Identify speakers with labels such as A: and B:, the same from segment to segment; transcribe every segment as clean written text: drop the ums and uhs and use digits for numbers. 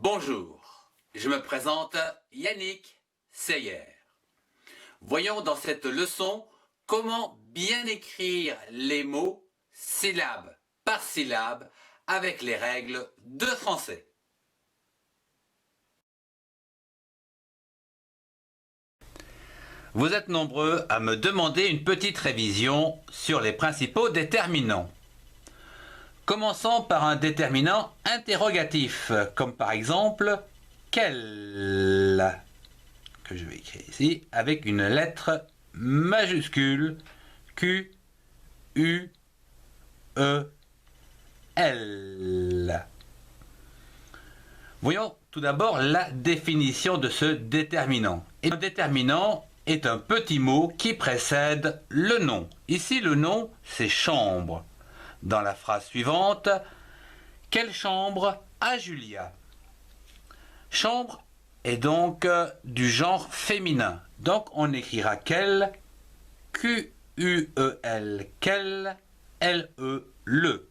A: Bonjour, je me présente Yannick Seyer. Voyons dans cette leçon comment bien écrire les mots syllabe par syllabe avec les règles de français. Vous êtes nombreux à me demander une petite révision sur les principaux déterminants. Commençons par un déterminant interrogatif, comme par exemple « quel » que je vais écrire ici avec une lettre majuscule Q, U, E, L. Voyons tout d'abord la définition de ce déterminant. Un déterminant est un petit mot qui précède le nom. Ici, le nom, c'est chambre. Dans la phrase suivante, quelle chambre a Julia? Chambre est donc du genre féminin. Donc on écrira quel, Q-U-E-L, quel, L-E, le.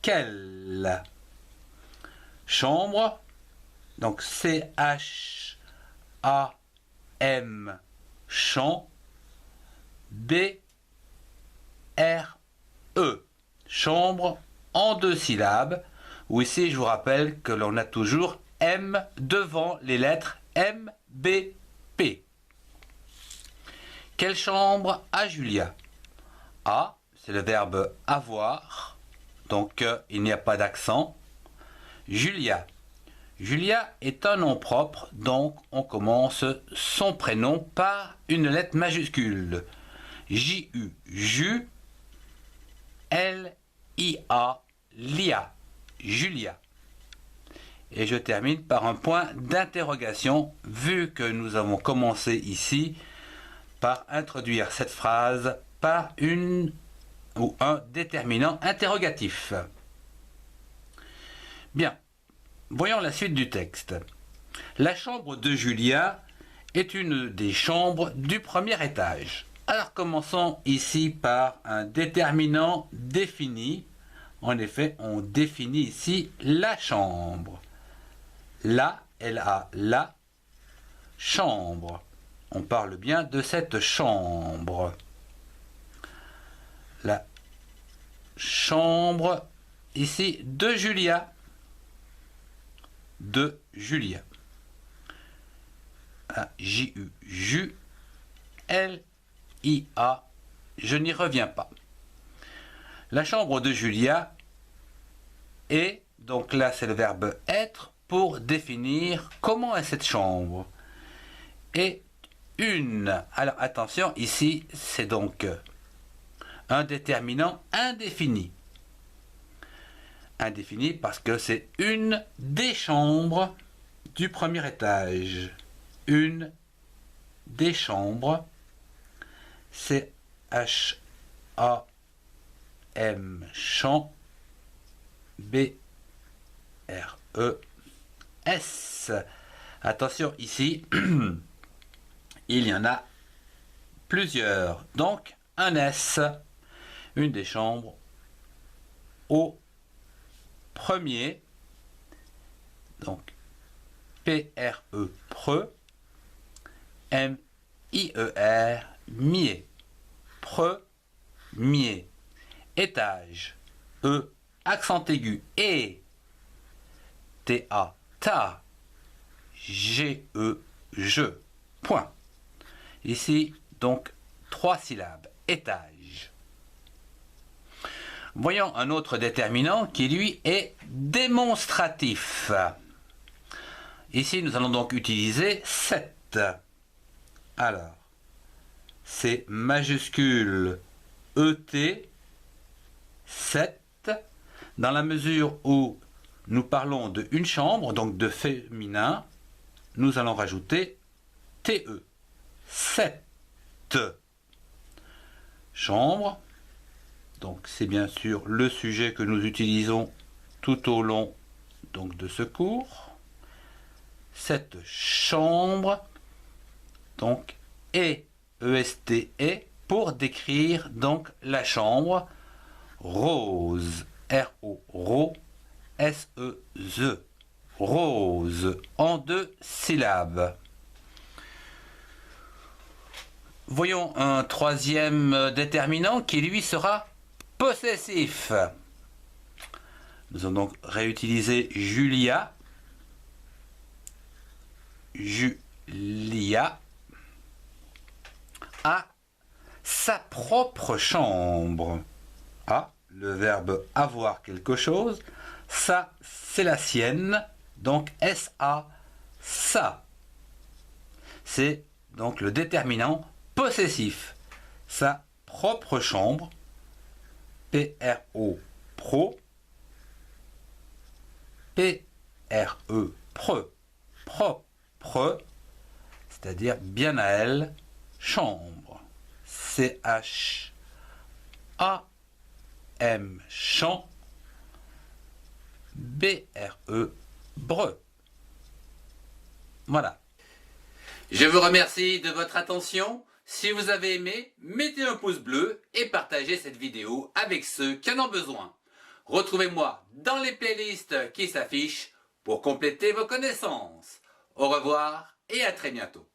A: Quelle. Chambre, donc C-H-A-M, champ, B-R-E, chambre en deux syllabes, où ici je vous rappelle que l'on a toujours M devant les lettres M, B, P. Quelle chambre a Julia? A, c'est le verbe avoir, donc il n'y a pas d'accent. Julia. Julia est un nom propre, donc on commence son prénom par une lettre majuscule. J-U, Ju, L-I-A, Lia, Julia. Et je termine par un point d'interrogation, vu que nous avons commencé ici par introduire cette phrase par une ou un déterminant interrogatif. Bien, voyons la suite du texte. La chambre de Julia est une des chambres du premier étage. Alors commençons ici par un déterminant défini. En effet, on définit ici la chambre. La, la chambre. On parle bien de cette chambre. La chambre ici de Julia. De Julia. J-U, Ju, L-I-A, je n'y reviens pas. La chambre de Julia est, donc là c'est le verbe être, pour définir comment est cette chambre. Et une, alors attention, ici c'est donc un déterminant indéfini. Indéfini parce que c'est une des chambres du premier étage. Une des chambres, c'est H-A-M, champ, B-R-E-S. Attention, ici, il y en a plusieurs. Donc, un S, une des chambres, au premier, donc P-R-E, preux, M-I-E-R, mier, premier, étage, E, accent aigu, et, T-A, ta, G-E, je, point. Ici, donc, 3 syllabes, étage. Voyons un autre déterminant qui, lui, est démonstratif. Ici, nous allons donc utiliser 7. Alors, c'est majuscule ET, 7, dans la mesure où nous parlons de une chambre, donc de féminin, nous allons rajouter TE, 7. Chambre, donc c'est bien sûr le sujet que nous utilisons tout au long donc, de ce cours. Cette chambre, donc E-S-T-E, pour décrire donc la chambre rose, R-O, S-E-Z, rose en 2 syllabes. Voyons un troisième déterminant qui lui sera possessif. Nous allons donc réutiliser Julia. Julia a sa propre chambre. A, le verbe avoir quelque chose. Ça, c'est la sienne. Donc S-A, ça. C'est donc le déterminant possessif. Sa propre chambre. P-R-O, pro. P-R-E, pre. Propre. C'est-à-dire bien à elle, chambre. C-H-A-M, champ. B-R-E, breu. Voilà. Je vous remercie de votre attention. Si vous avez aimé, mettez un pouce bleu et partagez cette vidéo avec ceux qui en ont besoin. Retrouvez-moi dans les playlists qui s'affichent pour compléter vos connaissances. Au revoir et à très bientôt.